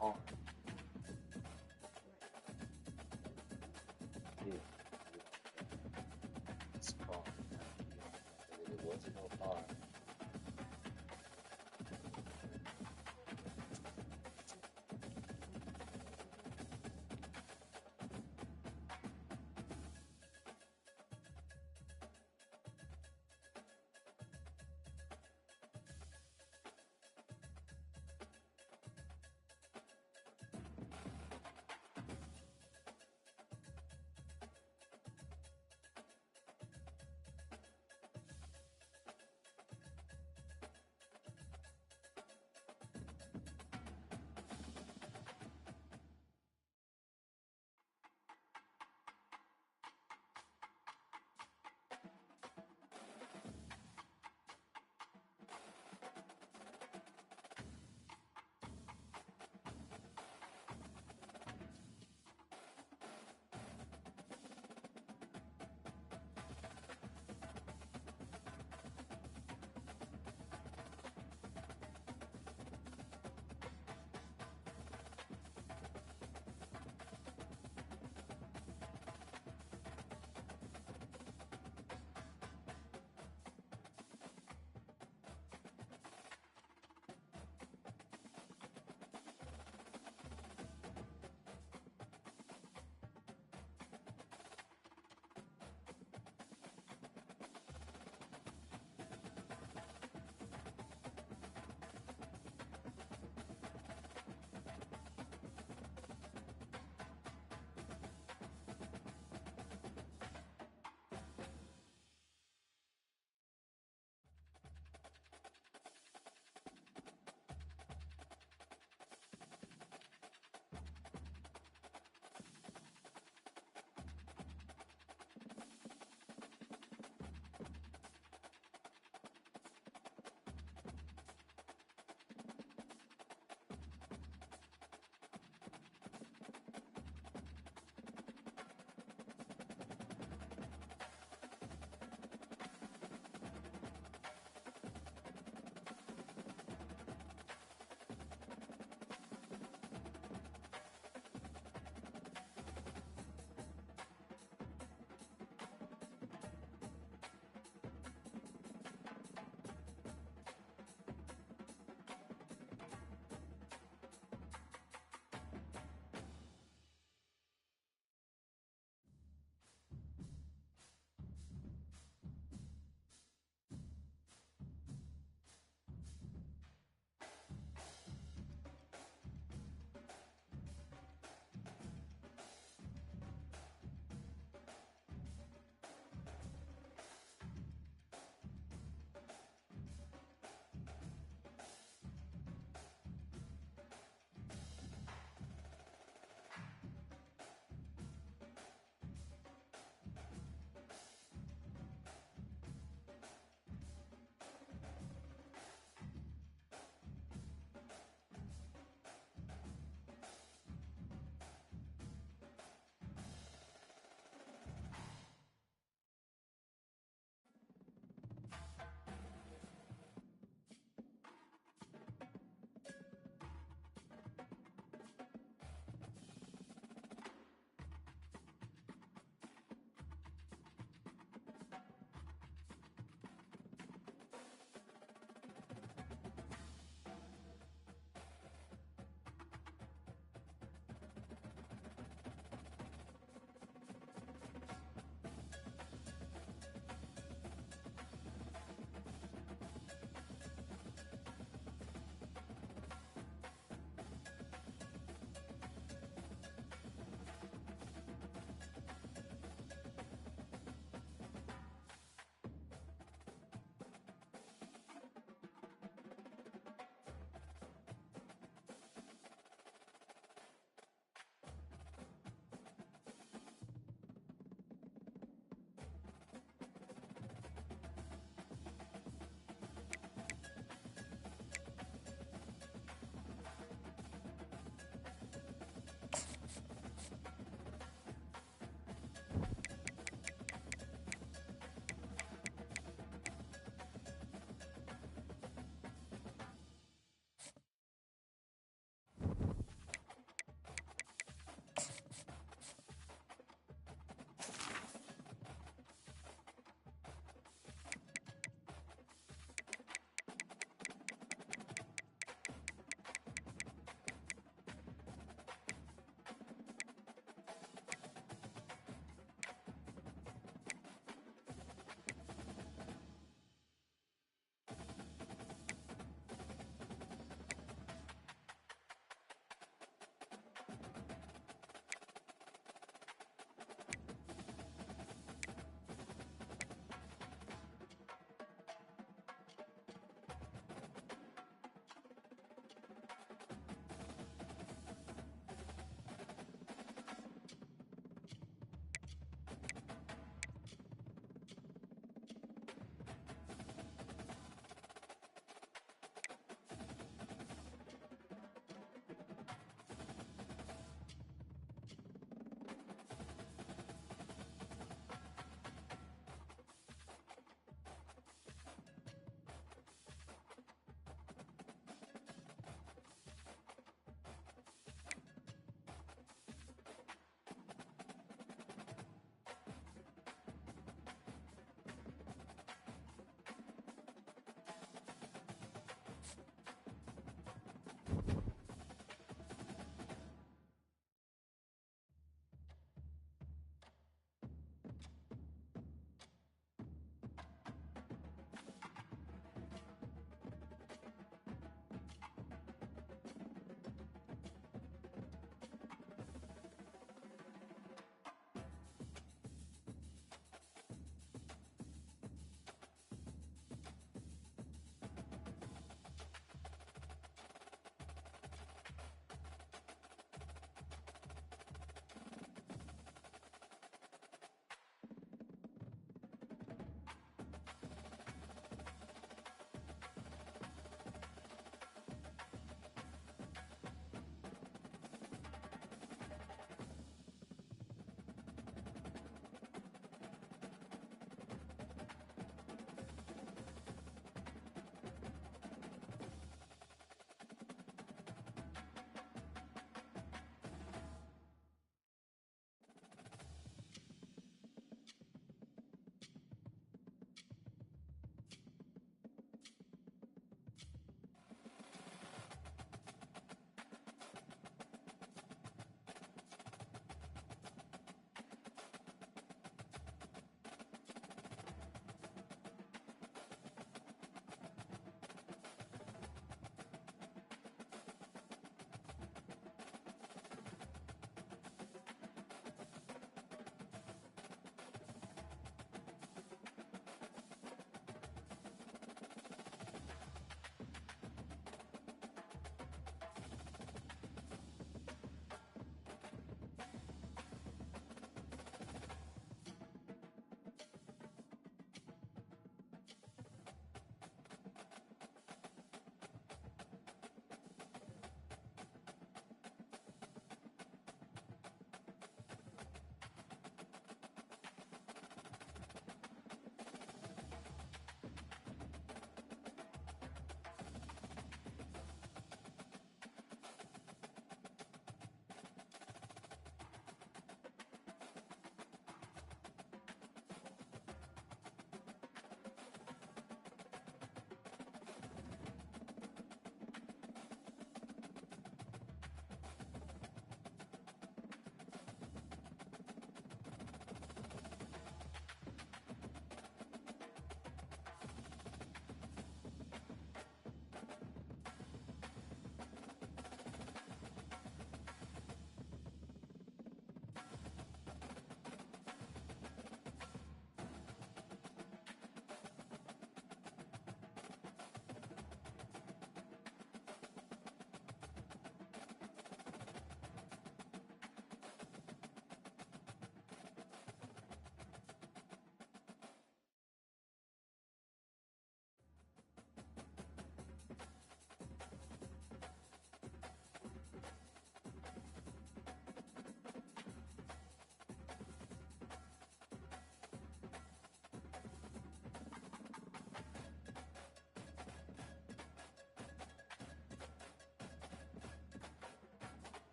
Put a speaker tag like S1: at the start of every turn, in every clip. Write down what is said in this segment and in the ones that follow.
S1: car.
S2: Right.
S1: Yeah, you know, this car, you know, but it wasn't no car.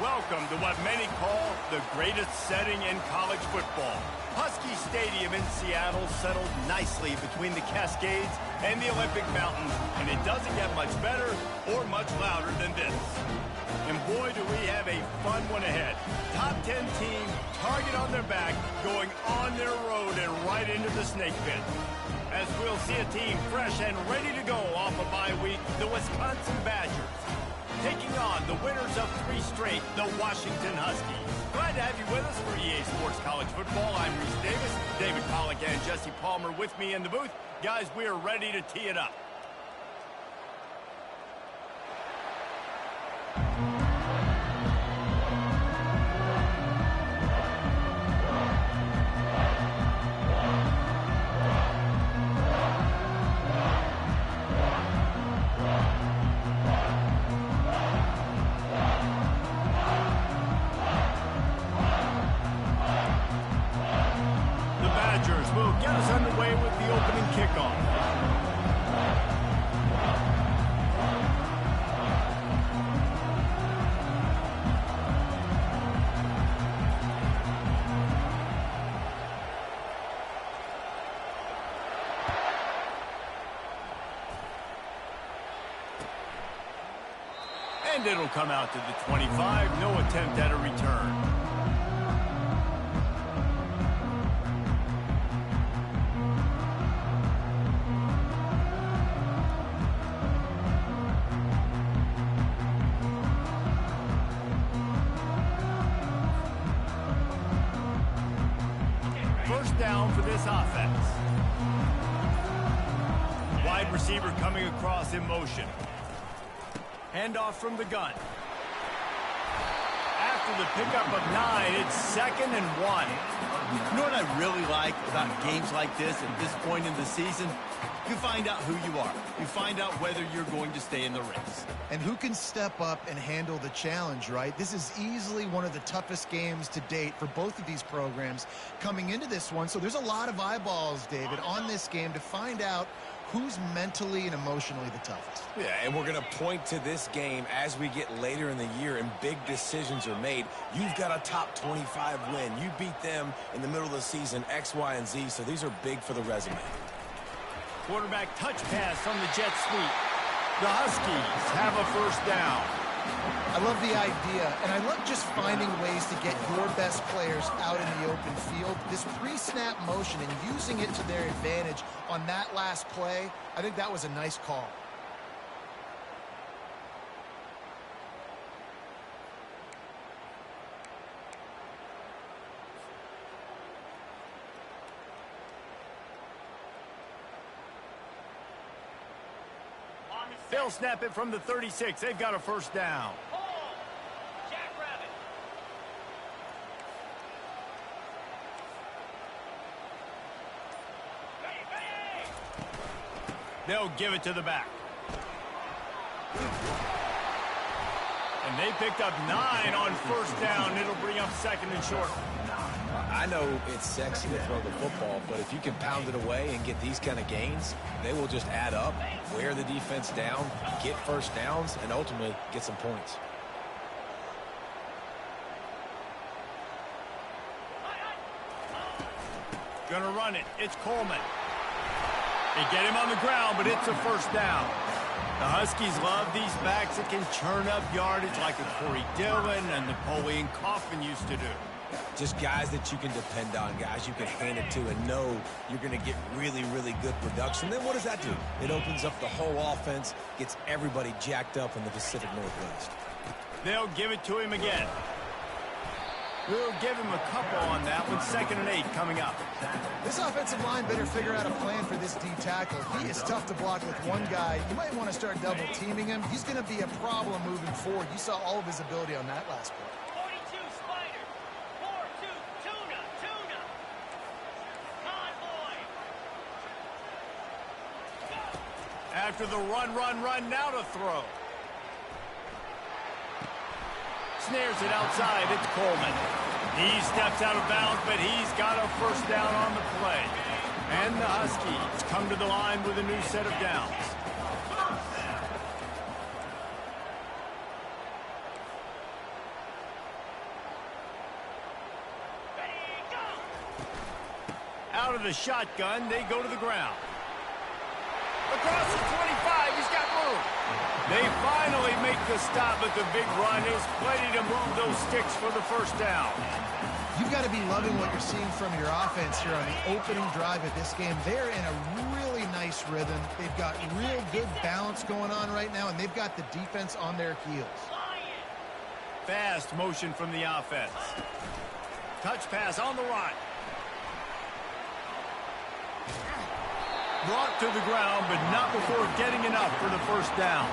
S2: Welcome to what many call the greatest setting in college football. Husky Stadium in Seattle settled nicely between the Cascades and the Olympic Mountains, and it doesn't get much better or much louder than this. And boy, do we have a fun one ahead. Top 10 team, target on their back, going on their road and right into the snake pit. As we'll see a team fresh and ready to go off a bye week, the Wisconsin Badgers, taking on the winners of 3 straight, the Washington Huskies. Glad to have you with us for EA Sports College Football. I'm Reese Davis, David Pollack and Jesse Palmer with me in the booth. Guys, we are ready to tee it up. Will get us underway with the opening kickoff. And it'll come out to the 25. No attempt at a return. First down for this offense. Wide receiver coming across in motion. Handoff from the gun. After the pickup of 9, it's 2nd and 1.
S3: You know what I really like about games like this at this point in the season? You find out who you are. You find out whether you're going to stay in the race.
S4: And who can step up and handle the challenge, right? This is easily one of the toughest games to date for both of these programs coming into this one. So there's a lot of eyeballs, David, on this game to find out who's mentally and emotionally the toughest.
S5: Yeah, and we're going to point to this game as we get later in the year and big decisions are made. You've got a top 25 win. You beat them in the middle of the season, X, Y, and Z, so these are big for the resume.
S2: Quarterback touch pass on the jet sweep. The Huskies have a first down.
S4: I love the idea, and I love just finding ways to get your best players out in the open field. This pre-snap motion and using it to their advantage on that last play, I think that was a nice call.
S2: They'll snap it from the 36. They've got a first down. They'll give it to the back. And they picked up 9 on first down. It'll bring up 2nd and short.
S5: I know it's sexy to throw the football, but if you can pound it away and get these kind of gains, they will just add up, wear the defense down, get first downs, and ultimately get some points.
S2: Gonna run it. It's Coleman. They get him on the ground, but it's a first down. The Huskies love these backs that can churn up yardage like a Corey Dillon and Napoleon Kaufman used to do.
S5: Just guys that you can depend on, guys you can hand it to and know you're going to get really, really good production. Then what does that do? It opens up the whole offense, gets everybody jacked up in the Pacific Northwest.
S2: They'll give it to him again. We'll give him a couple on that one. 2nd and 8 coming up.
S4: This offensive line better figure out a plan for this D tackle. He is tough to block with one guy. You might want to start double teaming him. He's going to be a problem moving forward. You saw all of his ability on that last play.
S2: After the run, now to throw. Snares it outside. It's Coleman. He steps out of bounds, but he's got a first down on the play. And the Huskies come to the line with a new set of downs. out of the shotgun. They go to the ground. Across the 25, he's got room. They finally make the stop at the big run. There's plenty to move those sticks for the first down.
S4: You've got to be loving what you're seeing from your offense here on the opening drive of this game. They're in a really nice rhythm. They've got real good balance going on right now, and they've got the defense on their heels.
S2: Fast motion from the offense. Touch pass on the run. Brought to the ground, but not before getting enough for the first down.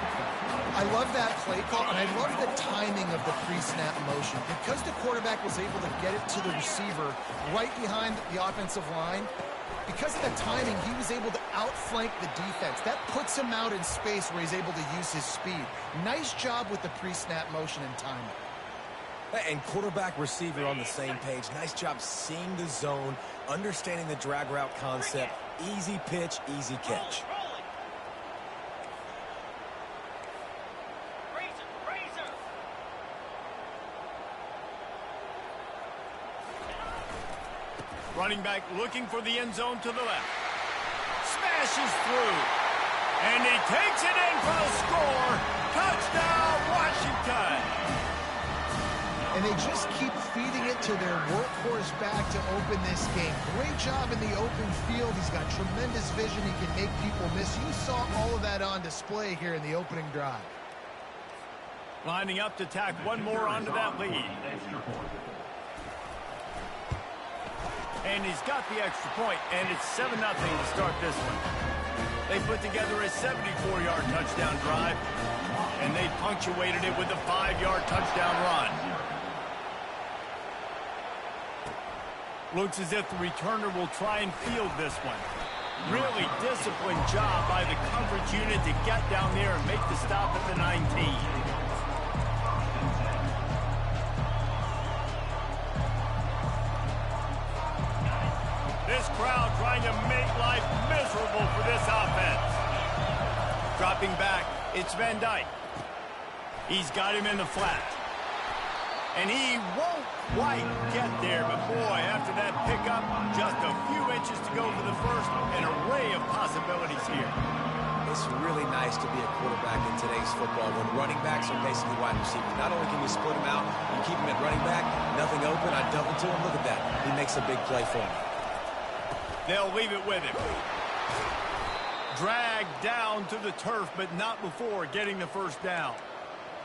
S4: I love that play call, and I love the timing of the pre-snap motion. Because the quarterback was able to get it to the receiver right behind the offensive line, because of the timing, he was able to outflank the defense. That puts him out in space where he's able to use his speed. Nice job with the pre-snap motion and timing.
S5: And quarterback receiver on the same page. Nice job seeing the zone, understanding the drag route concept. Easy pitch, easy catch.
S2: Running back looking for the end zone to the left. Smashes through. And he takes it in for a score. Touchdown, Washington.
S4: And they just keep feeding it to their workhorse back to open this game. Great job in the open field. He's got tremendous vision. He can make people miss. You saw all of that on display here in the opening drive.
S2: Lining up to tack one more onto that lead. And he's got the extra point, and it's 7-0 to start this one. They put together a 74-yard touchdown drive, and they punctuated it with a 5-yard touchdown run. Looks as if the returner will try and field this one. Really disciplined job by the coverage unit to get down there and make the stop at the 19. This crowd trying to make life miserable for this offense. Dropping back, it's Van Dyke. He's got him in the flat. And he won't quite get there, but boy, after that pickup, just a few inches to go for the first. An array of possibilities here.
S5: It's really nice to be a quarterback in today's football when running backs are basically wide receivers. Not only can you split them out, you keep them at running back, nothing open, I double to him. Look at that. He makes a big play for me.
S2: They'll leave it with him. Dragged down to the turf, but not before getting the first down.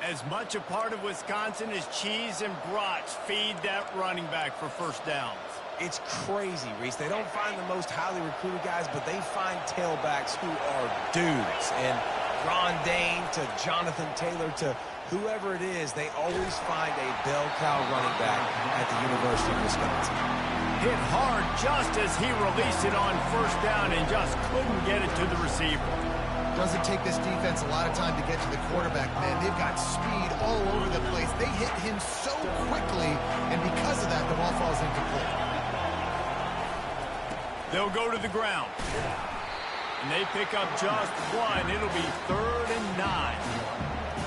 S2: As much a part of Wisconsin as cheese and brats feed that running back for first downs.
S5: It's crazy, Reese. They don't find the most highly recruited guys, but they find tailbacks who are dudes. And Ron Dane to Jonathan Taylor to whoever it is, they always find a bell cow running back at the University of Wisconsin.
S2: Hit hard just as he released it on first down and just couldn't get it to the receiver.
S4: Doesn't take this defense a lot of time to get to the quarterback, man. They've got speed all over the place. They hit him so quickly, and because of that, the ball falls incomplete.
S2: They'll go to the ground. And they pick up just one. It'll be 3rd and 9.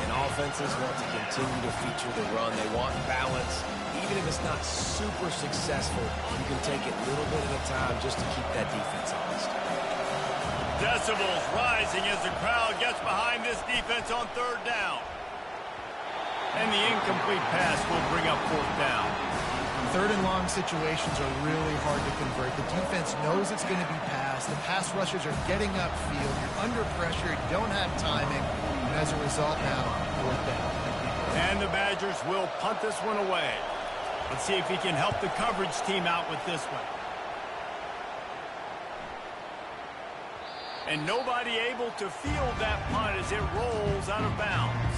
S5: And offenses want to continue to feature the run. They want balance. Even if it's not super successful, you can take it little bit at a time just to keep that defense honest.
S2: Decibels rising as the crowd gets behind this defense on 3rd down. And the incomplete pass will bring up 4th down.
S4: 3rd and long situations are really hard to convert. The defense knows it's going to be passed. The pass rushers are getting upfield. You're under pressure. You don't have timing. And as a result now, 4th down.
S2: And the Badgers will punt this one away. Let's see if he can help the coverage team out with this one. And nobody able to field that punt as it rolls out of bounds.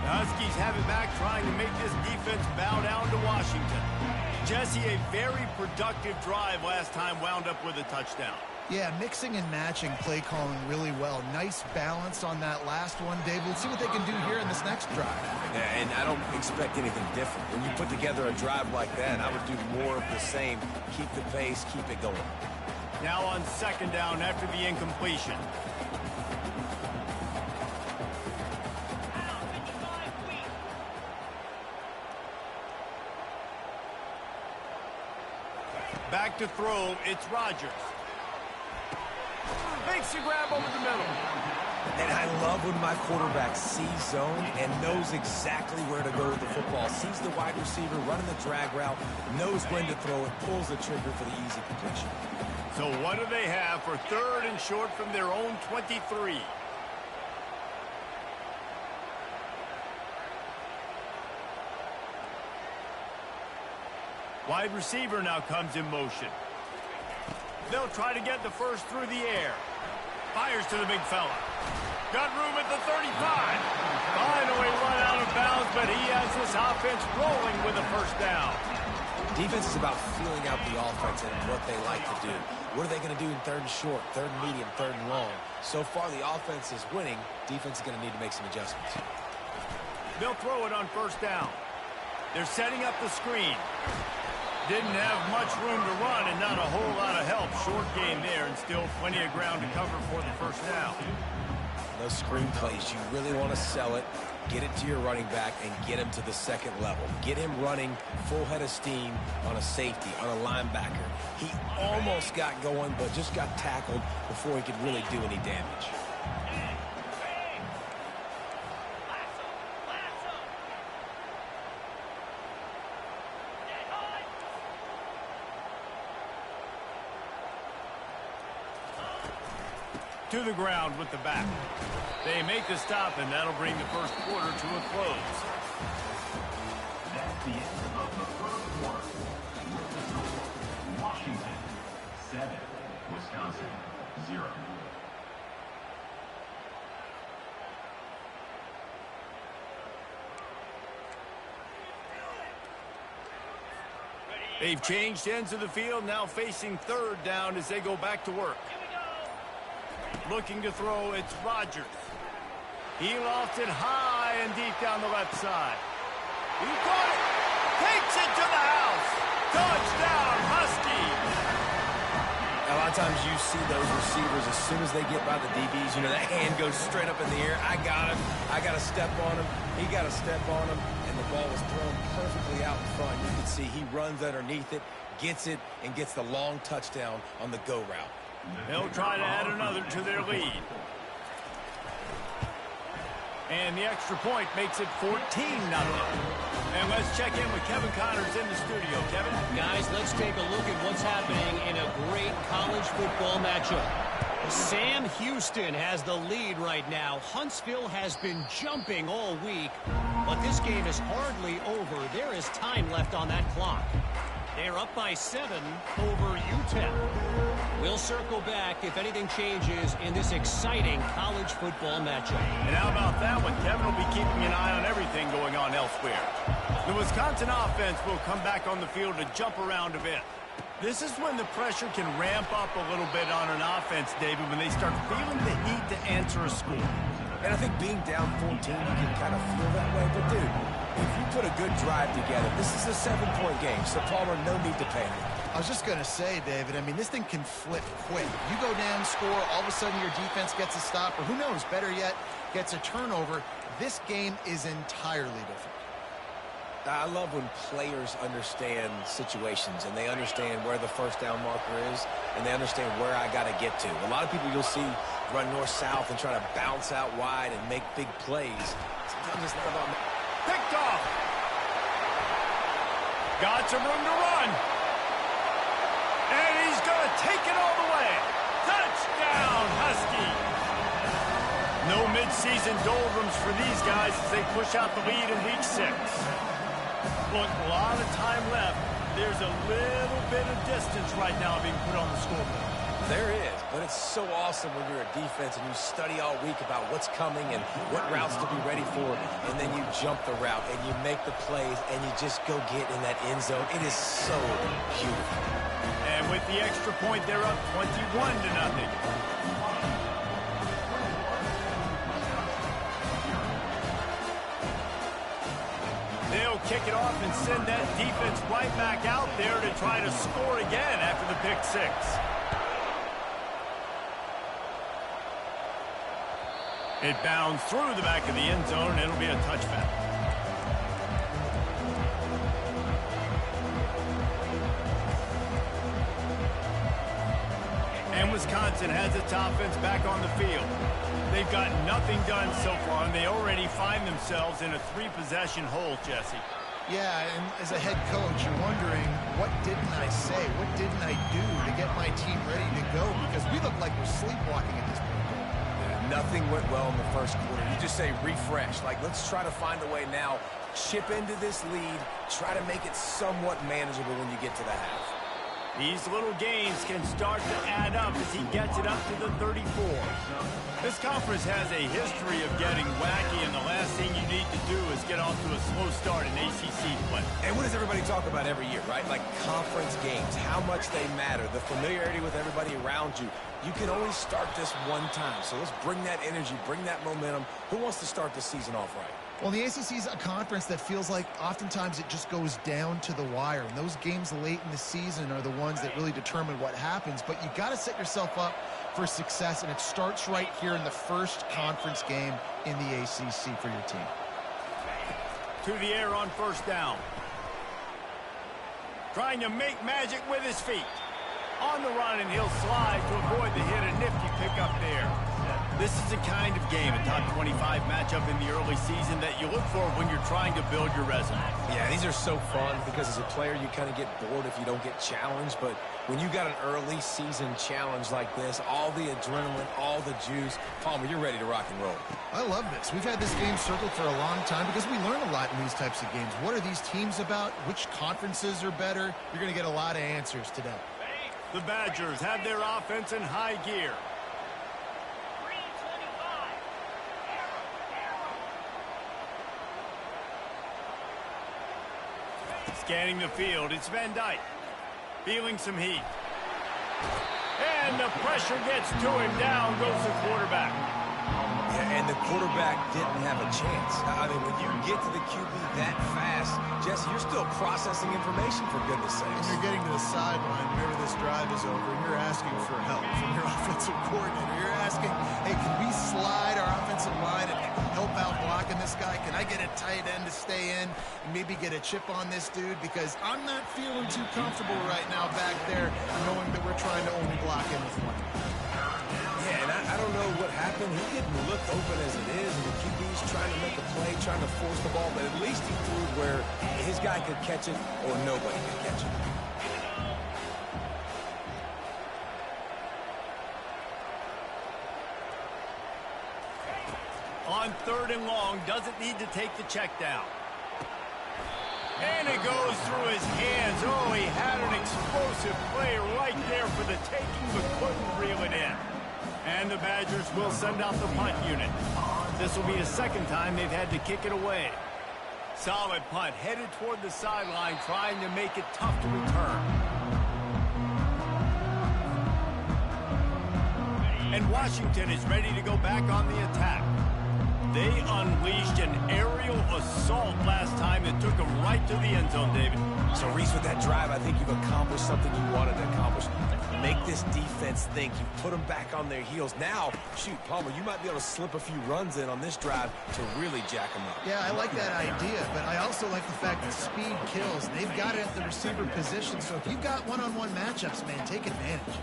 S2: The Huskies have it back, trying to make this defense bow down to Washington. Jesse, a very productive drive last time wound up with a touchdown.
S4: Yeah, mixing and matching play calling really well. Nice balance on that last one, Dave. Let's see what they can do here in this next drive.
S5: Yeah, and I don't expect anything different. When you put together a drive like that, I would do more of the same. Keep the pace, keep it going.
S2: Now on 2nd down after the incompletion. Back to throw, it's Rodgers. Makes the grab over the middle.
S5: And I love when my quarterback sees zone and knows exactly where to go with the football. Sees the wide receiver running the drag route, knows when to throw it, pulls the trigger for the easy completion.
S2: So what do they have for 3rd and short from their own 23? Wide receiver now comes in motion. They'll try to get the first through the air. Fires to the big fella. Got room at the 35. Finally run out of bounds, but he has this offense rolling with a first down.
S5: Defense is about feeling out the offense and what they like to do. What are they going to do in 3rd and short, 3rd and medium, 3rd and long? So far, the offense is winning. Defense is going to need to make some adjustments.
S2: They'll throw it on first down. They're setting up the screen. Didn't have much room to run and not a whole lot of help. Short game there and still plenty of ground to cover for the first down.
S5: Those screen plays, you really want to sell it, get it to your running back, and get him to the 2nd level. Get him running full head of steam on a safety, on a linebacker. He almost got going, but just got tackled before he could really do any damage.
S2: To the ground with the back. They make the stop, and that'll bring the first quarter to a close.
S6: That's the end of the first quarter. Washington 7, Wisconsin 0.
S2: They've changed ends of the field, now facing 3rd down as they go back to work. Looking to throw, it's Rodgers. He lofts it high and deep down the left side. He caught it. Takes it to the house. Touchdown, Husky.
S5: A lot of times you see those receivers, as soon as they get by the DBs, you know, that hand goes straight up in the air. I got him. I got to step on him. He got to step on him. And the ball was thrown perfectly out in front. You can see he runs underneath it, gets it, and gets the long touchdown on the go route.
S2: They'll try to add another to their lead. And the extra point makes it 14-0. And let's check in with Kevin Connors in the studio. Kevin?
S7: Guys, let's take a look at what's happening in a great college football matchup. Sam Houston has the lead right now. Huntsville has been jumping all week, but this game is hardly over. There is time left on that clock. They're up by 7 over UTEP. We'll circle back if anything changes in this exciting college football matchup.
S2: And how about that one? Kevin will be keeping an eye on everything going on elsewhere. The Wisconsin offense will come back on the field to jump around a bit. This is when the pressure can ramp up a little bit on an offense, David, when they start feeling the heat to answer a score.
S5: And I think being down 14, you can kind of feel that way. But, dude, if you put a good drive together, this is a 7-point game. So, Palmer, no need to panic.
S4: I was just going to say, David, I mean, this thing can flip quick. You go down, score, all of a sudden your defense gets a stop, or who knows, better yet, gets a turnover. This game is entirely different.
S5: I love when players understand situations and they understand where the first down marker is and they understand where I got to get to. A lot of people you'll see run north-south and try to bounce out wide and make big plays. Sometimes it's not about...
S2: Picked off. Got some room to run. And he's going to take it all the way. Touchdown, Husky. No midseason doldrums for these guys as they push out the lead in week 6. Look, a lot of time left. There's a little bit of distance right now being put on the scoreboard.
S5: There is, but it's so awesome when you're a defense and you study all week about what's coming and what routes to be ready for, and then you jump the route and you make the plays and you just go get in that end zone. It is so beautiful.
S2: And with the extra point, they're up 21-0. They'll kick it off and send that defense right back out there to try to score again after the pick 6. It bounds through the back of the end zone, and it'll be a touchback. And Wisconsin has its offense back on the field. They've got nothing done so far, and they already find themselves in a 3-possession hole, Jesse.
S4: Yeah, and as a head coach, you're wondering, what didn't I say? What didn't I do to get my team ready to go? Because we look like we're sleepwalking at this point.
S5: Yeah, nothing went well in the first quarter. You just say refresh. Like, let's try to find a way now. Chip into this lead. Try to make it somewhat manageable when you get to the half.
S2: These little gains can start to add up as he gets it up to the 34. This conference has a history of getting wacky, and the last thing you need to do is get off to a slow start in ACC play.
S5: And what does everybody talk about every year, right? Like conference games, how much they matter, the familiarity with everybody around you. You can only start this one time, so let's bring that energy, bring that momentum. Who wants to start the season off right?
S4: Well, the ACC is a conference that feels like oftentimes it just goes down to the wire. And those games late in the season are the ones that really determine what happens. But you got to set yourself up for success, and it starts right here in the first conference game in the ACC for your team.
S2: To the air on first down. Trying to make magic with his feet. On the run, and he'll slide to avoid the hit. A nifty pickup there. This is the kind of game, a top 25 matchup in the early season, that you look for when you're trying to build your resume.
S5: Yeah, these are so fun because as a player, you kind of get bored if you don't get challenged. But when you got an early season challenge like this, all the adrenaline, all the juice, Palmer, you're ready to rock and roll.
S4: I love this. We've had this game circled for a long time because we learn a lot in these types of games. What are these teams about? Which conferences are better? You're going to get a lot of answers today.
S2: The Badgers have their offense in high gear. Scanning the field, it's Van Dyke. Feeling some heat. And the pressure gets to him. Down goes the quarterback.
S5: Yeah, and the quarterback didn't have a chance. I mean, when you get to the QB that fast, Jesse, you're still processing information, for goodness sakes.
S4: And you're getting to the sideline whenever this drive is over, and you're asking for help from your offensive coordinator. You're asking, hey, can we slide our offensive line and help out blocking this guy? Can I get a tight end to stay in and maybe get a chip on this dude? Because I'm not feeling too comfortable right now back there knowing that we're trying to only block in with one.
S5: Yeah, and I don't know what happened. He didn't look open as it is, and the QB's trying to make a play, trying to force the ball, but at least he threw it where his guy could catch it or nobody could catch it.
S2: On third and long, doesn't need to take the check down. And it goes through his hands. Oh, he had an explosive play right there for the taking, but couldn't reel it in. And the Badgers will send out the punt unit. This will be the second time they've had to kick it away. Solid punt, headed toward the sideline, trying to make it tough to return. And Washington is ready to go back on the attack. They unleashed an aerial assault last time that took them right to the end zone, David.
S5: So, Reese, with that drive, I think you've accomplished something you wanted to accomplish. Make this defense think. You put them back on their heels. Now, shoot, Palmer, you might be able to slip a few runs in on this drive to really jack them up.
S4: Yeah, I like that idea, but I also like the fact that speed kills. They've got it at the receiver position, so if you've got one-on-one matchups, man, take advantage.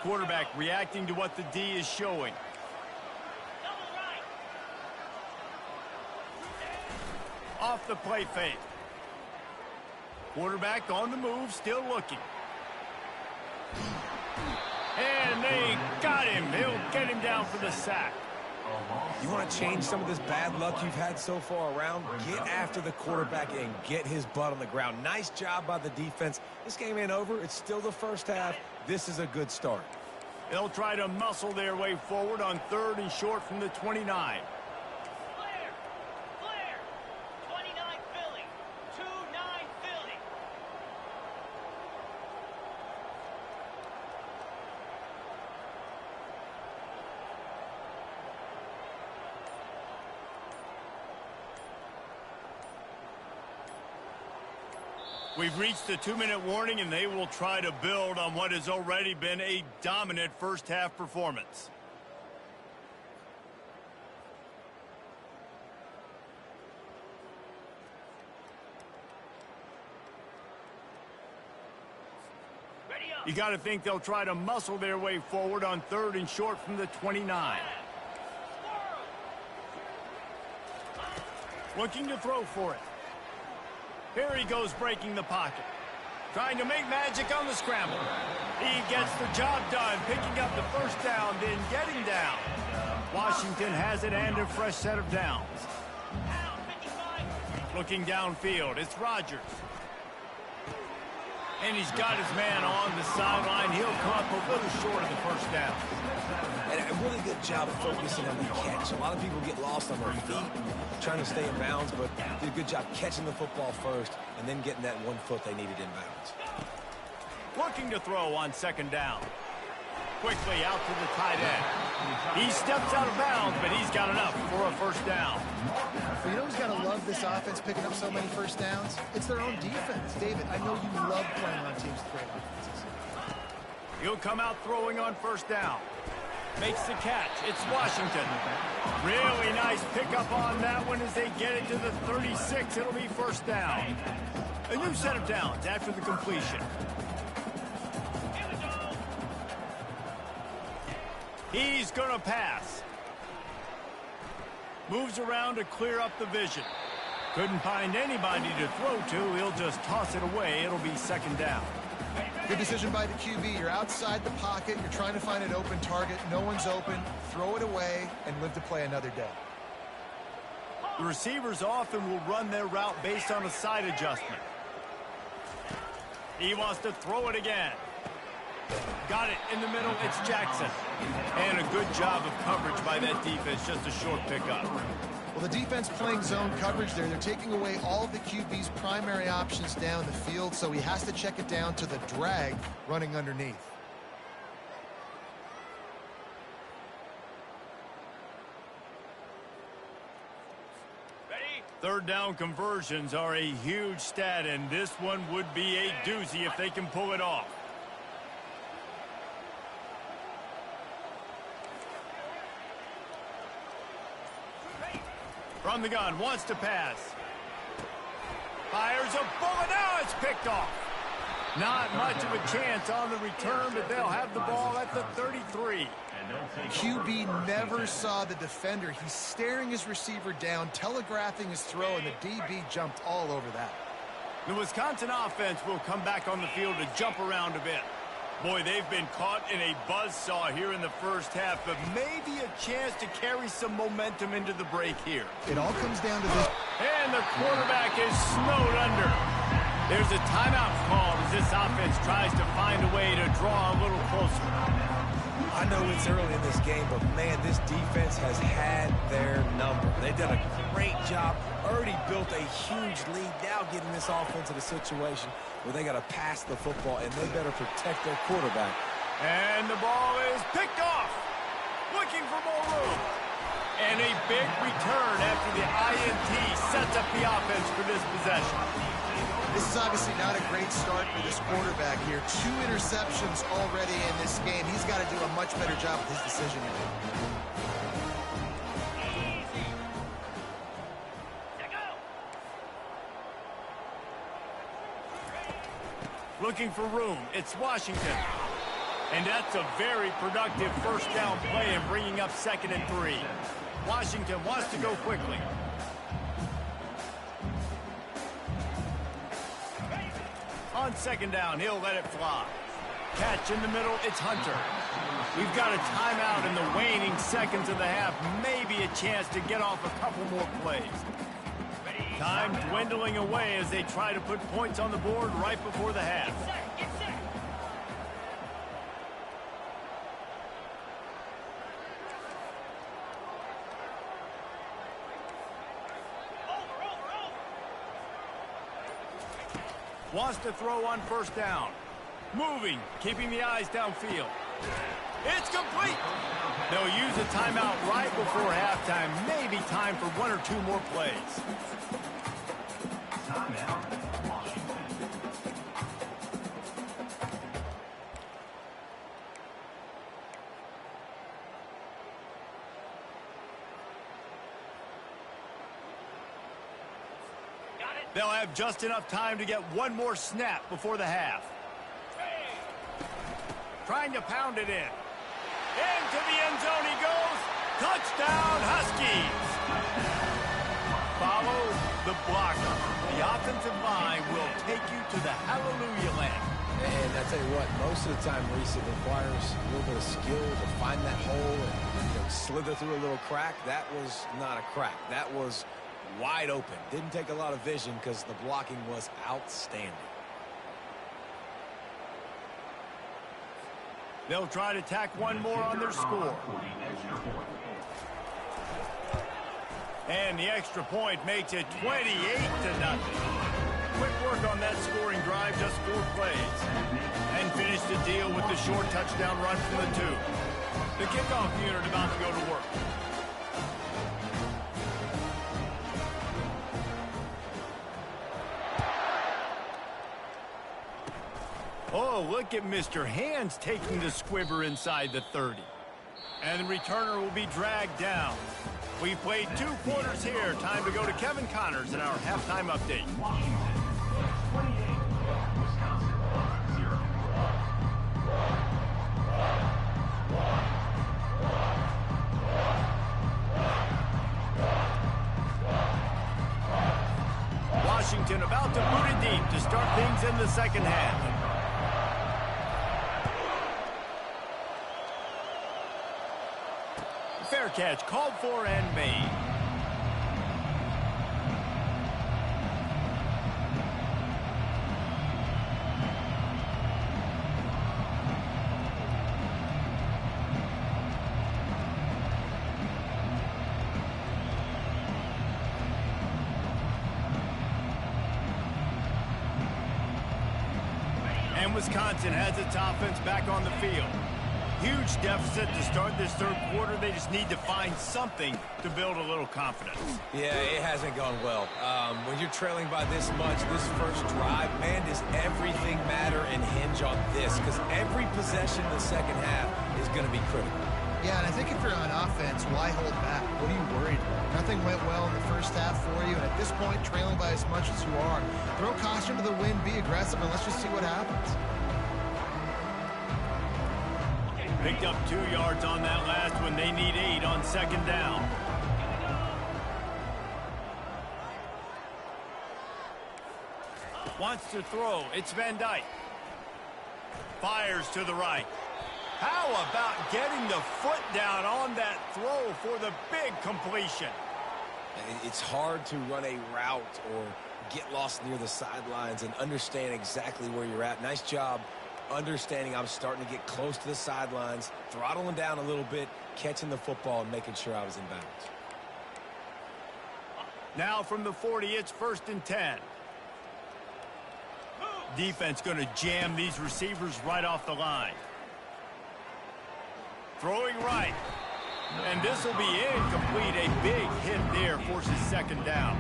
S2: Quarterback reacting to what the D is showing. Off the play fake. Quarterback on the move, still looking. And they got him. He'll get him down for the sack.
S5: You want to change some of this bad luck you've had so far around? Get after the quarterback and get his butt on the ground. Nice job by the defense. This game ain't over. It's still the first half. This is a good start.
S2: They'll try to muscle their way forward on third and short from the 29.
S8: Clear. 29 Philly. 2-9 Philly.
S2: We've reached the 2-minute warning, and they will try to build on what has already been a dominant first-half performance. You got to think they'll try to muscle their way forward on 3rd and short from the 29. Looking to throw for it. Here he goes breaking the pocket. Trying to make magic on the scramble. He gets the job done, picking up the first down, then getting down. Washington has it and a fresh set of downs. Looking downfield, it's Rodgers. And he's got his man on the sideline. He'll come up a little short of the first down.
S5: And a really good job of focusing on the catch. A lot of people get lost on their feet, trying to stay in bounds, but did a good job catching the football first and then getting that 1 foot they needed in bounds.
S2: Looking to throw on 2nd down. Quickly out to the tight end. He steps out of bounds, but he's got enough for a first down.
S4: Well, you know who's got to love this offense picking up so many first downs? It's their own defense. David, I know you love playing on teams with great offenses.
S2: He'll come out throwing on 1st down. Makes the catch. It's Washington. Really nice pickup on that one as they get it to the 36. It'll be 1st down. A new set of downs after the completion. He's going to pass. Moves around to clear up the vision. Couldn't find anybody to throw to. He'll just toss it away. It'll be 2nd down.
S4: Good decision by the QB. You're outside the pocket. You're trying to find an open target. No one's open. Throw it away and live to play another day.
S2: The receivers often will run their route based on a side adjustment. He wants to throw it again. Got it in the middle. It's Jackson. And a good job of coverage by that defense. Just a short pickup.
S4: Well, the defense playing zone coverage there. They're taking away all of the QB's primary options down the field, so he has to check it down to the drag running underneath.
S8: Ready?
S2: 3rd down conversions are a huge stat, and this one would be a doozy if they can pull it off. From the gun, wants to pass. Fires a bullet, now it's picked off. Not much of a chance on the return, but they'll have the ball at the 33.
S4: QB never saw the defender. He's staring his receiver down, telegraphing his throw, and the DB jumped all over that.
S2: The Wisconsin offense will come back on the field to jump around a bit. Boy, they've been caught in a buzzsaw here in the first half, but maybe a chance to carry some momentum into the break here.
S4: It all comes down to this.
S2: And the quarterback is snowed under. There's a timeout called as this offense tries to find a way to draw a little closer.
S5: I know it's early in this game, but man, this defense has had their number. They've done a great job, already built a huge lead, now getting this offense in a situation where they got to pass the football, and they better protect their quarterback.
S2: And the ball is picked off. Looking for more room. And a big return after the INT sets up the offense for this possession.
S4: This is obviously not a great start for this quarterback here. 2 interceptions already in this game. He's got to do a much better job with his decision making.
S2: Looking for room. It's Washington. And that's a very productive first down play and bringing up 2nd and 3. Washington wants to go quickly. On 2nd down, he'll let it fly. Catch in the middle, it's Hunter. We've got a timeout in the waning seconds of the half. Maybe a chance to get off a couple more plays. Time dwindling away as they try to put points on the board right before the half.
S8: Get set. Over.
S2: Wants to throw on 1st down. Moving, keeping the eyes downfield. It's complete. They'll use a timeout right before halftime. Maybe time for 1 or 2 more plays.
S6: Timeout, Washington.
S8: Got it.
S2: They'll have just enough time to get 1 more snap before the half. trying to pound it in. Into the end zone he goes. Touchdown, Huskies. Follow the blocker. The offensive line will take you to the hallelujah land.
S5: And I tell you what, most of the time, Reese, it requires a little bit of skill to find that hole and slither through a little crack. That was not a crack. That was wide open. Didn't take a lot of vision because the blocking was outstanding.
S2: They'll try to tack one more on their score. And the extra point makes it 28-0. Quick work on that scoring drive, just 4 plays. And finish the deal with the short touchdown run from the 2. The kickoff unit about to go to work. Oh, look at Mr. Hands taking the squibber inside the 30. And the returner will be dragged down. We've played 2 quarters here. Time to go to Kevin Connors in our halftime update. Washington about to boot it deep to start things in the second half. Fair catch called for and made. And Wisconsin has its offense back on the field. Huge deficit to start this third quarter. They just need to find something to build a little confidence.
S5: Yeah, it hasn't gone well. When you're trailing by this much, this first drive, man, does everything matter and hinge on this? Because every possession in the second half is going to be critical.
S4: Yeah, and I think if you're on offense, why hold back? What are you worried about? Nothing went well in the first half for you, and at this point, trailing by as much as you are, throw caution to the wind, be aggressive, and let's just see what happens.
S2: Picked up 2 yards on that last one. They need 8 on second down. Wants to throw. It's Van Dyke. Fires to the right. How about getting the foot down on that throw for the big completion?
S5: It's hard to run a route or get lost near the sidelines and understand exactly where you're at. Nice job understanding I'm starting to get close to the sidelines, throttling down a little bit, catching the football and making sure I was in bounds.
S2: Now from the 40, it's 1st and 10. Defense going to jam these receivers right off the line. Throwing right. And this will be incomplete. A big hit there forces second down.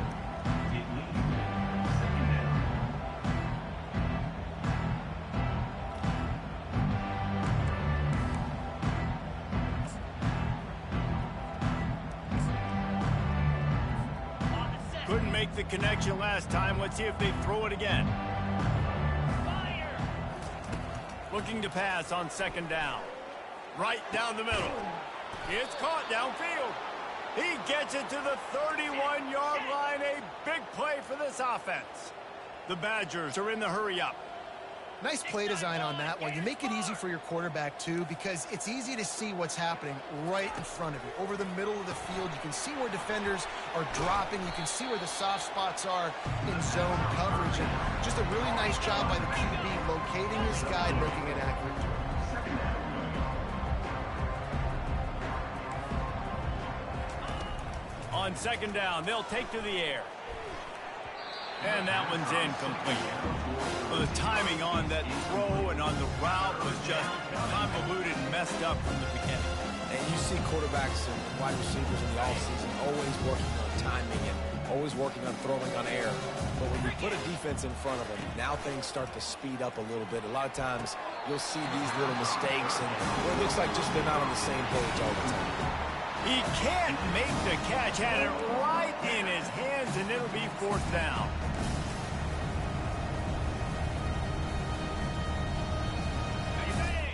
S2: Couldn't make the connection last time. Let's see if they throw it again. Looking to pass on second down. Right down the middle. It's caught downfield. He gets it to the 31-yard line. A big play for this offense. The Badgers are in the hurry-up.
S4: Nice play design on that one. You make it easy for your quarterback, too, because it's easy to see what's happening right in front of you. Over the middle of the field, you can see where defenders are dropping. You can see where the soft spots are in zone coverage. And just a really nice job by the QB locating his guy, making it accurate.
S2: On second down, they'll take to the air. And that one's incomplete. Well, the timing on that throw and on the route was just convoluted and messed up from the beginning.
S5: And you see quarterbacks and wide receivers in the offseason always working on timing and always working on throwing on air. But when you put a defense in front of them, now things start to speed up a little bit. A lot of times you'll see these little mistakes and it looks like just they're not on the same page all the time.
S2: He can't make the catch. Had it right in his hands, and it'll be 4th down.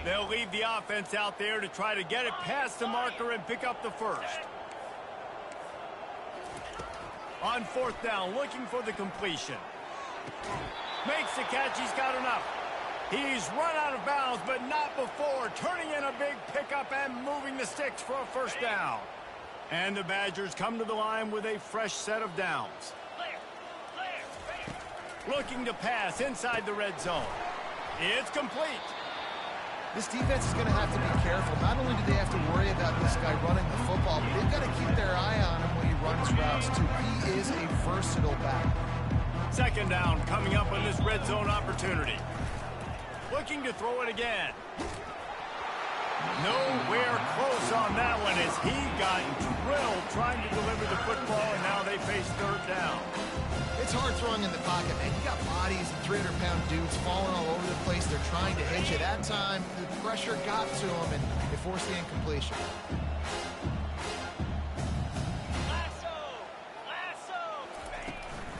S2: They'll leave the offense out there to try to get it past the marker and pick up the first. On fourth down, looking for the completion. Makes the catch. He's got enough. He's run out of bounds, but not before turning in a big pickup and moving the sticks for a first down. And the Badgers come to the line with a fresh set of downs. Looking to pass inside the red zone. It's complete.
S4: This defense is going to have to be careful. Not only do they have to worry about this guy running the football, but they've got to keep their eye on him when he runs routes, too. He is a versatile back.
S2: Second down coming up on this red zone opportunity. Looking to throw it again. Nowhere close on that one as he got drilled trying to deliver the football, and now they face third down.
S4: It's hard throwing in the pocket, man. You got bodies and 300-pound dudes falling all over the place. They're trying to hit you. That time, the pressure got to him, and it forced the incompletion.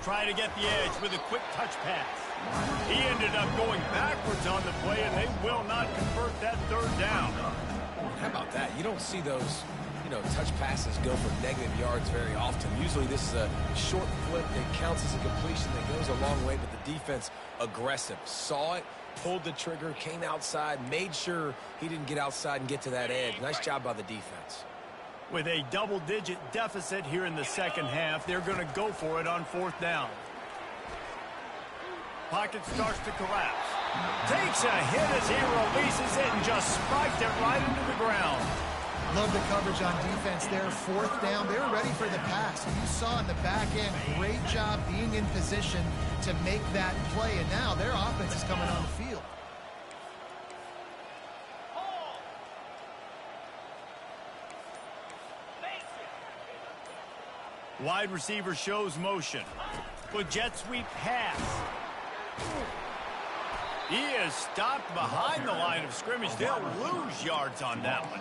S2: Try to get the edge with a quick touch pass. He ended up going backwards on the play, and they will not convert that third down.
S5: How about that? You don't see those, touch passes go for negative yards very often. Usually this is a short flip that counts as a completion that goes a long way, but the defense aggressive. Saw it, pulled the trigger, came outside, made sure he didn't get outside and get to that edge. Nice job by the defense.
S2: With a double-digit deficit here in the second half, they're going to go for it on fourth down. Pocket starts to collapse. Takes a hit as he releases it and just spiked it right into the ground.
S4: Love the coverage on defense there. Fourth down, they were ready for the pass. You saw in the back end, great job being in position to make that play, and now their offense is coming on the field.
S2: Wide receiver shows motion. With jet sweep pass. He is stopped behind the line of scrimmage. They'll lose yards on that one.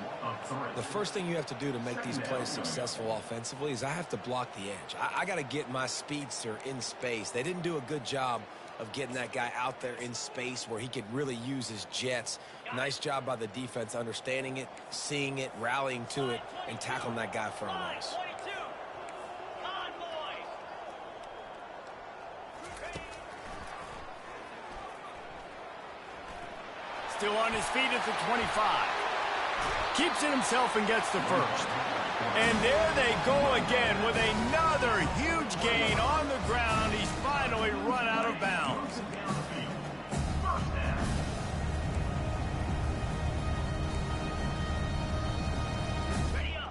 S5: The first thing you have to do to make these plays successful offensively is I have to block the edge. I got to get my speedster in space. They didn't do a good job of getting that guy out there in space where he could really use his jets. Nice job by the defense understanding it, seeing it, rallying to it, and tackling that guy for a loss.
S2: Still on his feet at the 25. Keeps it himself and gets the first. And there they go again with another huge gain on the ground. He's finally run out of bounds.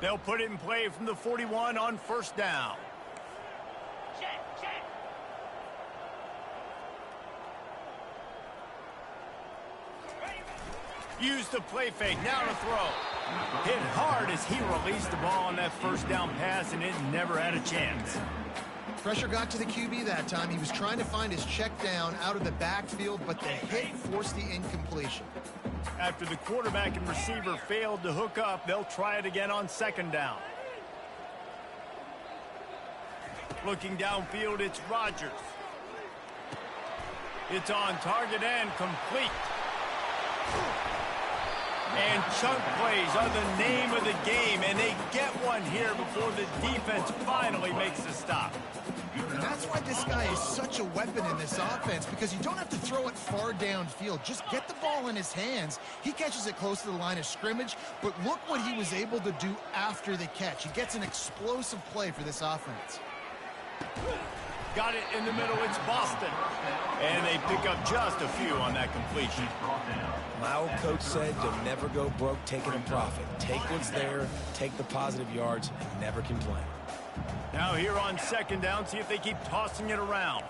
S2: They'll put it in play from the 41 on first down. Use the play fake, now to throw. Hit hard as he released the ball on that first down pass, and it never had a chance.
S4: Pressure got to the QB that time. He was trying to find his check down out of the backfield, but the hit forced the incompletion.
S2: After the quarterback and receiver failed to hook up, they'll try it again on second down. Looking downfield, it's Rodgers. It's on target and complete. And chunk plays are the name of the game, and they get one here before the defense finally makes the stop.
S4: And that's why this guy is such a weapon in this offense, because you don't have to throw it far downfield. Just get the ball in his hands. He catches it close to the line of scrimmage, but look what he was able to do after the catch. He gets an explosive play for this offense.
S2: Got it in the middle, it's Boston. And they pick up just a few on that completion.
S5: My old coach said you'll never go broke taking a profit. Take what's there, take the positive yards, and never complain.
S2: Now here on second down, see if they keep tossing it around.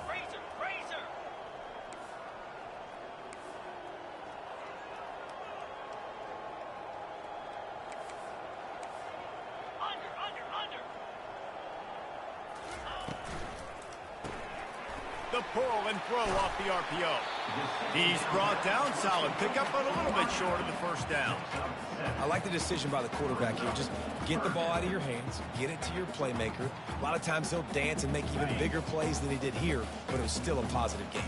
S2: The pull and throw off the RPO. He's brought down, solid pickup, but a little bit short of the first down.
S5: I like the decision by the quarterback here. Just get the ball out of your hands, get it to your playmaker. A lot of times he'll dance and make even bigger plays than he did here, but it was still a positive game.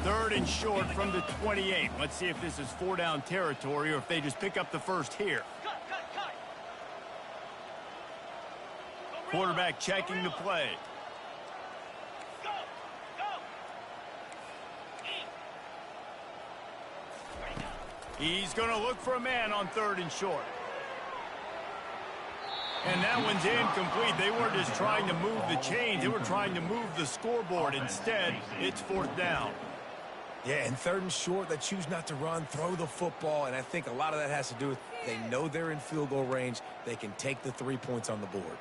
S2: 3rd and short from the 28. Let's see if this is 4-down territory or if they just pick up the first here.
S8: Cut.
S2: Quarterback checking the play.
S8: Go.
S2: He's going to look for a man on 3rd and short. And that one's incomplete. They weren't just trying to move the chains. They were trying to move the scoreboard. Instead, it's 4th down.
S5: Yeah, and 3rd and short, they choose not to run, throw the football, and I think a lot of that has to do with they know they're in field goal range. They can take the 3 points on the board.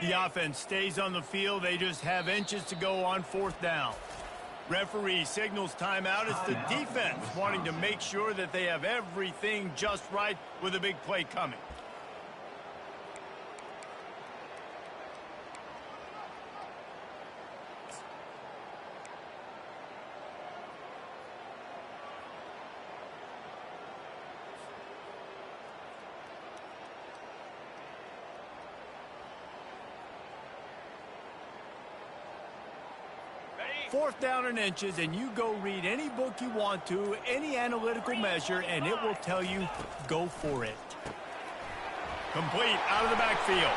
S2: The offense stays on the field. They just have inches to go on 4th down. Referee signals timeout. It's the defense wanting to make sure that they have everything just right with a big play coming.
S8: Ready?
S2: 4th down and inches, and you go read any book you want to, any analytical measure, and it will tell you, go for it. Complete out of the backfield.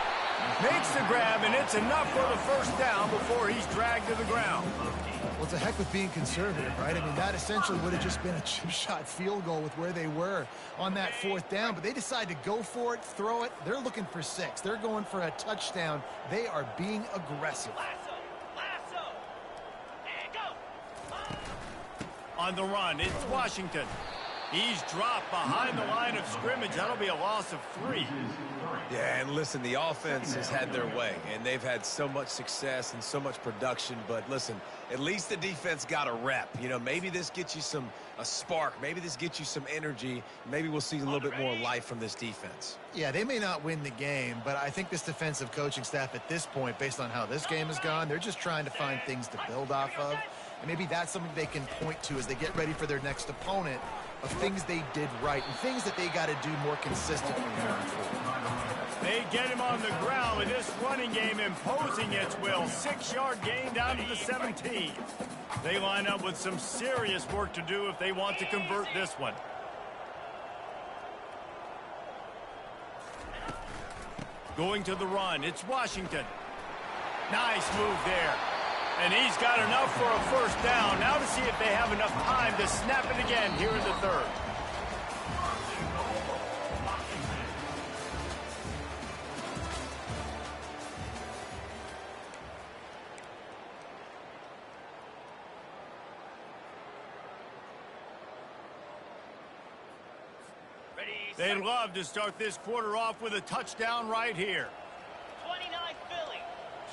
S2: Makes the grab, and it's enough for the 1st down before he's dragged to the ground.
S4: Well, it's a heck with being conservative, right? I mean, that essentially would have just been a chip shot field goal with where they were on that 4th down, but they decide to go for it, throw it. They're looking for 6. They're going for a touchdown. They are being aggressive.
S8: Lasso. And go.
S2: On the run, it's Washington. He's dropped behind the line of scrimmage. That'll be a loss of 3.
S5: Yeah, and listen, the offense has had their way, and they've had so much success and so much production. But listen, at least the defense got a rep. You know, maybe this gets you a spark. Maybe this gets you some energy. Maybe we'll see a little bit more life from this defense.
S4: Yeah, they may not win the game, but I think this defensive coaching staff at this point, based on how this game has gone, they're just trying to find things to build off of. And maybe that's something they can point to as they get ready for their next opponent, of things they did right and things that they got to do more consistently moving forward.
S2: They get him on the ground with this running game imposing its will. 6-yard gain down to the 17. They line up with some serious work to do if they want to convert this one. Going to the run, it's Washington. Nice move there. And he's got enough for a 1st down. Now to see if they have enough time to snap it again here in the 3rd.
S8: Ready?
S2: They'd love to start this quarter off with a touchdown right here.
S8: 29 Philly.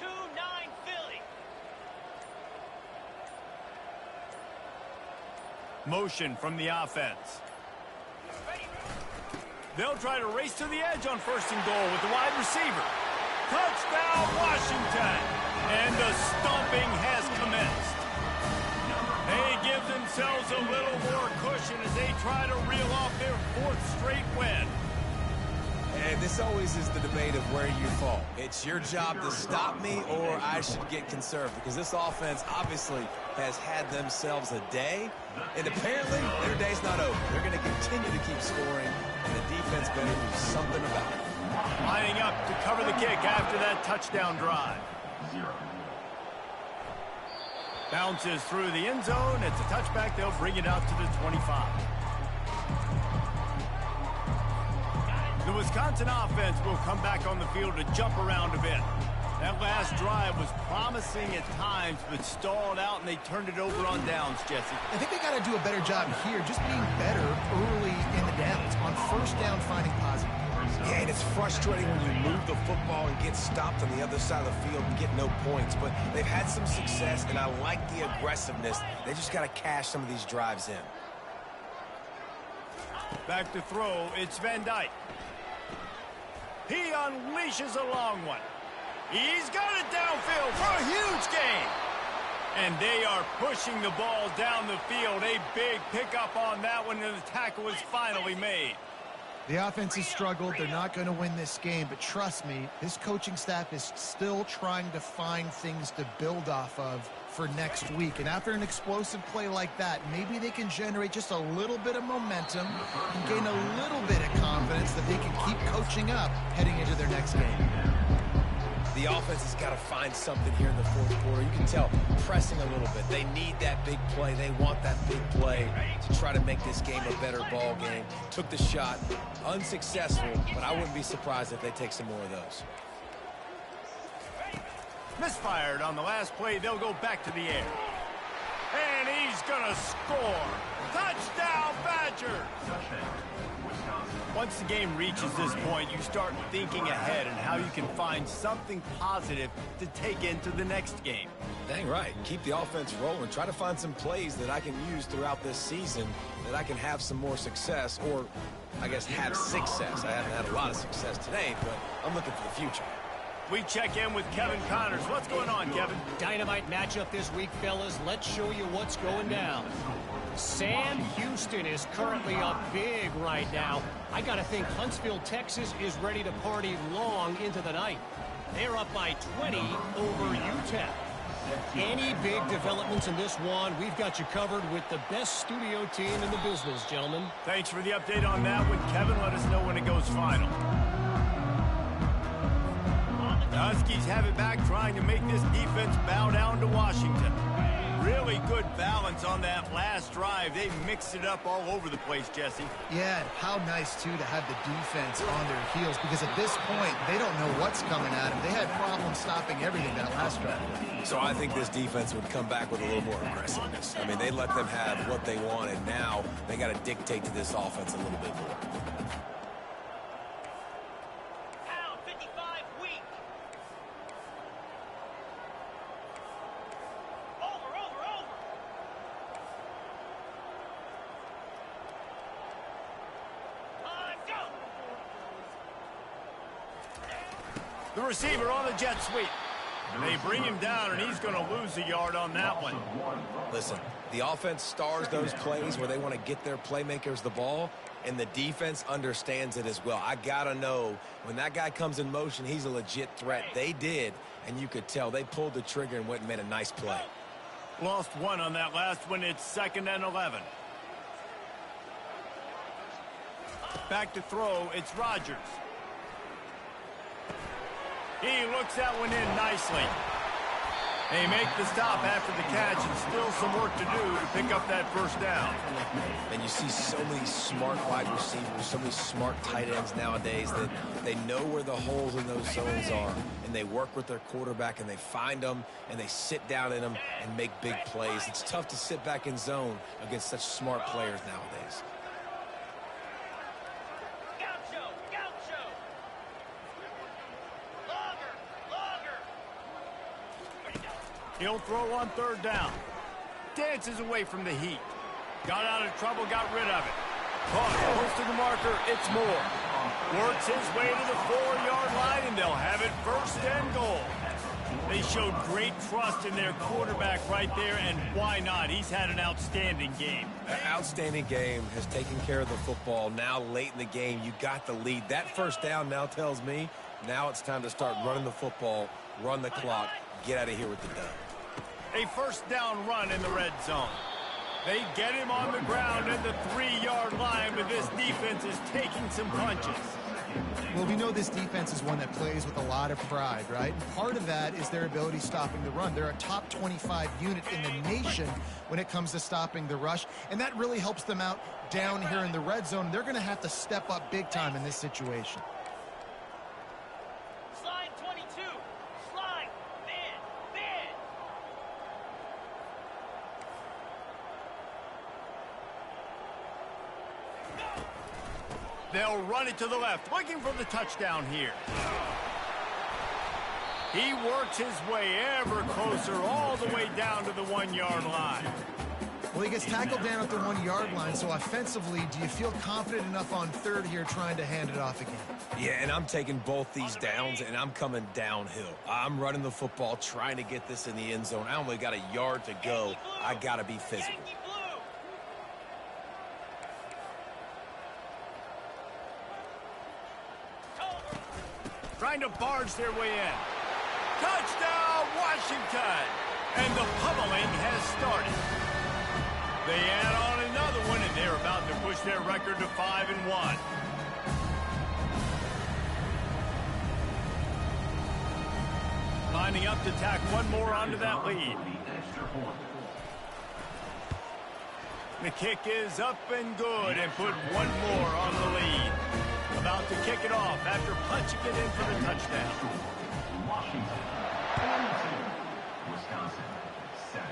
S8: 2-9 Philly.
S2: Motion from the offense.
S8: Ready?
S2: They'll try to race to the edge on 1st and goal with the wide receiver. Touchdown, Washington! And the stomping has commenced. They give themselves a little more cushion as they try to reel off their 4th straight win.
S5: And this always is the debate of where you fall. It's your job to stop me or I should get conservative, because this offense obviously has had themselves a day, and apparently their day's not over. They're going to continue to keep scoring, and the defense better do something about it.
S2: Lining up to cover the kick after that touchdown drive. Bounces through the end zone. It's a touchback. They'll bring it out to the 25. The Wisconsin offense will come back on the field to jump around a bit. That last drive was promising at times, but stalled out, and they turned it over on downs, Jesse.
S4: I think they got to do a better job here, just being better early in the downs. On 1st down, finding positive.
S5: Yeah, and it's frustrating when you move the football and get stopped on the other side of the field and get no points. But they've had some success, and I like the aggressiveness. They just got to cash some of these drives in.
S2: Back to throw, it's Van Dyke. He unleashes a long one. He's got it downfield for a huge gain. And they are pushing the ball down the field. A big pickup on that one, and the tackle was finally made.
S4: The offense has struggled. They're not going to win this game, but trust me, this coaching staff is still trying to find things to build off of for next week. And after an explosive play like that, maybe they can generate just a little bit of momentum and gain a little bit of confidence that they can keep coaching up heading into their next game.
S5: The offense has got to find something here in the fourth quarter. You can tell pressing a little bit. They need that big play. They want that big play to try to make this game a better ball game. Took the shot, unsuccessful, but I wouldn't be surprised if they take some more of those.
S2: Misfired on the last play. They'll go back to the air. And he's going to score. Touchdown, Badgers! Once the game reaches this point, you start thinking ahead and how you can find something positive to take into the next game.
S5: Dang right. Keep the offense rolling. Try to find some plays that I can use throughout this season that I can have some more success, or I guess have success. I haven't had a lot of success today, but I'm looking for the future.
S2: We check in with Kevin Connors. What's going on, Kevin?
S7: Dynamite matchup this week, fellas. Let's show you what's going down. Sam Houston is currently up big right now. I got to think Huntsville, Texas is ready to party long into the night. They're up by 20 over UTEP. Any big developments in this one, we've got you covered with the best studio team in the business, gentlemen.
S2: Thanks for the update on that one, Kevin. Let us know when it goes final. The Huskies have it back, trying to make this defense bow down to Washington. Really good balance on that last drive. They mixed it up all over the place, Jesse.
S4: Yeah, and how nice, too, to have the defense on their heels, because at this point, they don't know what's coming at them. They had problems stopping everything that last drive.
S5: So I think this defense would come back with a little more aggressiveness. I mean, they let them have what they wanted. Now they got to dictate to this offense a little bit more.
S8: Pound 55 weak. Over. On, go.
S2: The receiver on the jet sweep. They bring him down, and he's going to lose a yard on that one.
S5: Listen, the offense stars those plays where they want to get their playmakers the ball, and the defense understands it as well. I got to know when that guy comes in motion, he's a legit threat. They did, and you could tell they pulled the trigger and went and made a nice play.
S2: Lost one on that last one. It's 2nd and 11. Back to throw. It's Rodgers. He looks that one in nicely. They make the stop after the catch, and still some work to do to pick up that first down.
S5: And you see so many smart wide receivers, so many smart tight ends nowadays that they know where the holes in those zones are, and they work with their quarterback, and they find them, and they sit down in them and make big plays. It's tough to sit back in zone against such smart players nowadays.
S2: He'll throw on 3rd down. Dances away from the heat. Got out of trouble, got rid of it. Caught close to the marker, it's Moore. Works his way to the 4-yard line, and they'll have it 1st and goal. They showed great trust in their quarterback right there, and why not? He's had an outstanding game.
S5: An outstanding game, has taken care of the football. Now late in the game, you got the lead. That 1st down now tells me now it's time to start running the football, run the clock, get out of here with the dub.
S2: A 1st down run in the red zone. They get him on the ground at the 3-yard line, but this defense is taking some punches.
S4: Well, we know this defense is one that plays with a lot of pride, right? And part of that is their ability stopping the run. They're a top 25 unit in the nation when it comes to stopping the rush, and that really helps them out down here in the red zone. They're going to have to step up big time in this situation.
S8: Slide 22. Slide. Man.
S2: They'll run it to the left, looking for the touchdown here. He works his way ever closer all the way down to the 1-yard line.
S4: Well, he gets tackled down at the 1-yard line, so offensively, do you feel confident enough on third here trying to hand it off again?
S5: Yeah, and I'm taking both these downs, and I'm coming downhill. I'm running the football, trying to get this in the end zone. I only got a yard to go. I got to be physical.
S2: Trying to barge their way in. Touchdown, Washington! And the pummeling has started. They add on another one, and they're about to push their record to 5-1. Lining up to tack one more onto that lead. The kick is up and good and put one more on the lead. About to kick it off after punching it in for the touchdown.
S6: Washington, 42. Wisconsin, 7.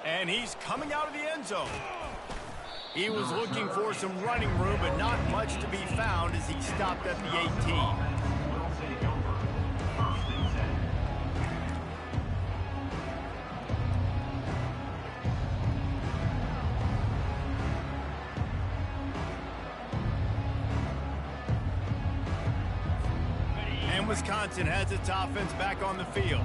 S2: And he's coming out of the end zone. He was looking for some running room, but not much to be found as he stopped at the 18.
S6: Will take over. First and 10.
S2: And Wisconsin has its offense back on the field.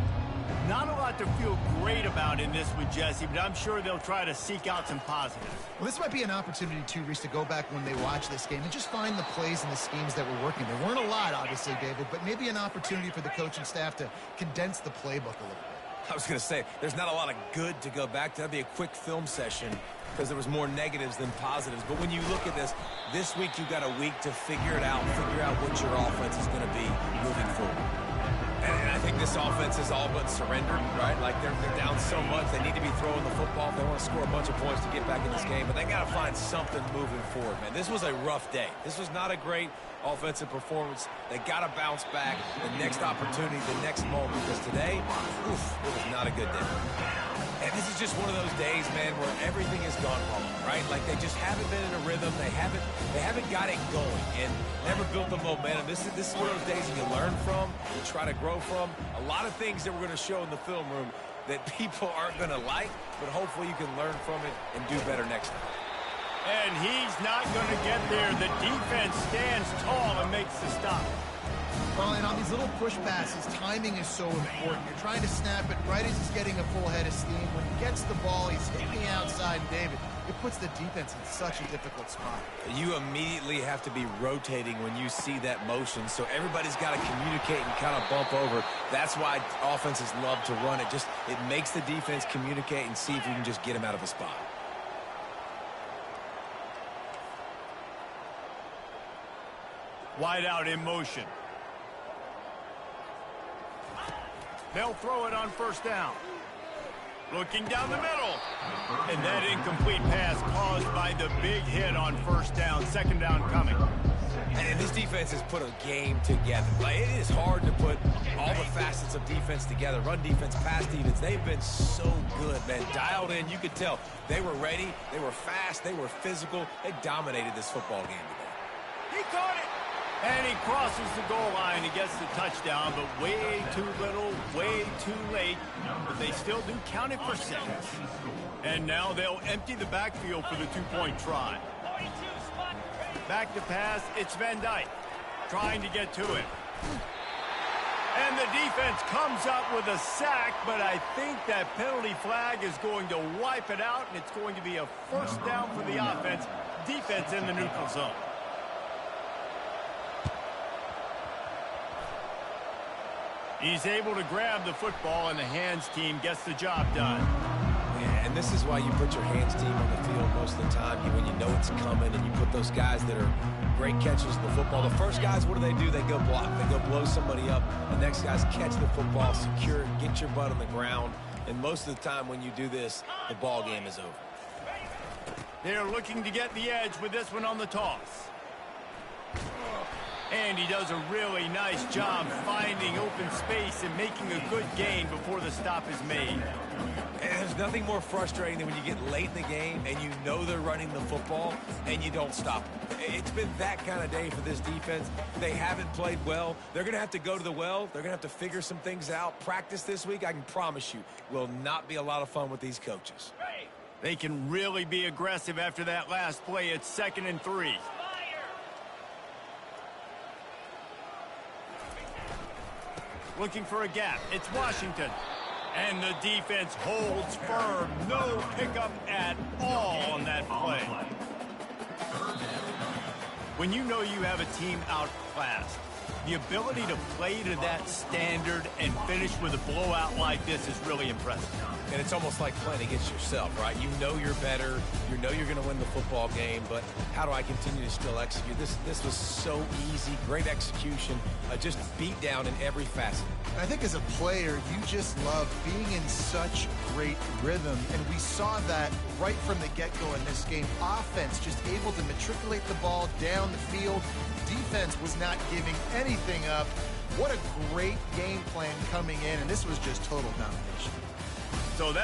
S2: Not a lot to feel great about in this one, Jesse, but I'm sure they'll try to seek out some positives.
S4: Well, this might be an opportunity, too, Reese, to go back when they watch this game and just find the plays and the schemes that were working. There weren't a lot, obviously, David, but maybe an opportunity for the coaching staff to condense the playbook a little bit.
S5: I was going to say, there's not a lot of good to go back to. That'd be a quick film session because there was more negatives than positives. But when you look at this week you got a week to figure it out, figure out what your offense is going to be moving forward. And I think this offense is all but surrendered, right? Like they're down so much, they need to be throwing the football if they want to score a bunch of points to get back in this game. But they got to find something moving forward, man. This was a rough day. This was not a great offensive performance. They got to bounce back the next opportunity, the next moment, because today, oof, it was not a good day. And this is just one of those days, man, where everything has gone wrong, right? Like they just haven't been in a rhythm. They haven't got it going and never built the momentum. This is one of those days you learn from, you try to grow from. A lot of things that we're going to show in the film room that people aren't going to like, but hopefully you can learn from it and do better next time.
S2: And he's not going to get there. The defense stands tall and makes the stop.
S4: Well, and on these little push passes, timing is so important. You're trying to snap it right as he's getting a full head of steam. When he gets the ball, he's hitting the outside, David. It puts the defense in such a difficult spot.
S5: You immediately have to be rotating when you see that motion, so everybody's got to communicate and kind of bump over. That's why offenses love to run it. It makes the defense communicate and see if you can just get him out of a spot.
S2: Wide out in motion. They'll throw it on first down. Looking down the middle. And that incomplete pass caused by the big hit on first down. Second down coming.
S5: And this defense has put a game together. Like, it is hard to put all the facets of defense together. Run defense, pass defense. They've been so good, man. Dialed in. You could tell they were ready. They were fast. They were physical. They dominated this football game today.
S2: He caught it. And he crosses the goal line. He gets the touchdown, but way too little, way too late. But they still do count it for 6. And now they'll empty the backfield for the 2-point try. Back to pass, it's Van Dyke. Trying to get to it. And the defense comes up with a sack, but I think that penalty flag is going to wipe it out, and it's going to be a first down for the offense. Defense in the neutral zone. He's able to grab the football, and the hands team gets the job done.
S5: Yeah, and this is why you put your hands team on the field most of the time. When you know it's coming, and you put those guys that are great catchers of the football. The first guys, what do? They go block. They go blow somebody up. The next guys catch the football, secure it, get your butt on the ground. And most of the time when you do this, the ball game is over.
S2: They're looking to get the edge with this one on the toss. And he does a really nice job finding open space and making a good gain before the stop is made.
S5: And there's nothing more frustrating than when you get late in the game and you know they're running the football and you don't stop them. It's been that kind of day for this defense. They haven't played well. They're going to have to go to the well. They're going to have to figure some things out. Practice this week, I can promise you, will not be a lot of fun with these coaches.
S2: They can really be aggressive after that last play. It's 2nd and 3. Looking for a gap. It's Washington. And the defense holds firm. No pickup at all on that play. When you know you have a team outclassed, the ability to play to that standard and finish with a blowout like this is really impressive.
S5: And it's almost like playing against yourself, right? You know you're better. You know you're going to win the football game, but how do I continue to still execute? This was so easy. Great execution. Just beat down in every facet.
S4: I think as a player, you just love being in such great rhythm, and we saw that right from the get-go in this game. Offense just able to matriculate the ball down the field. Defense was not giving anything up. What a great game plan coming in, and this was just total domination.
S2: So that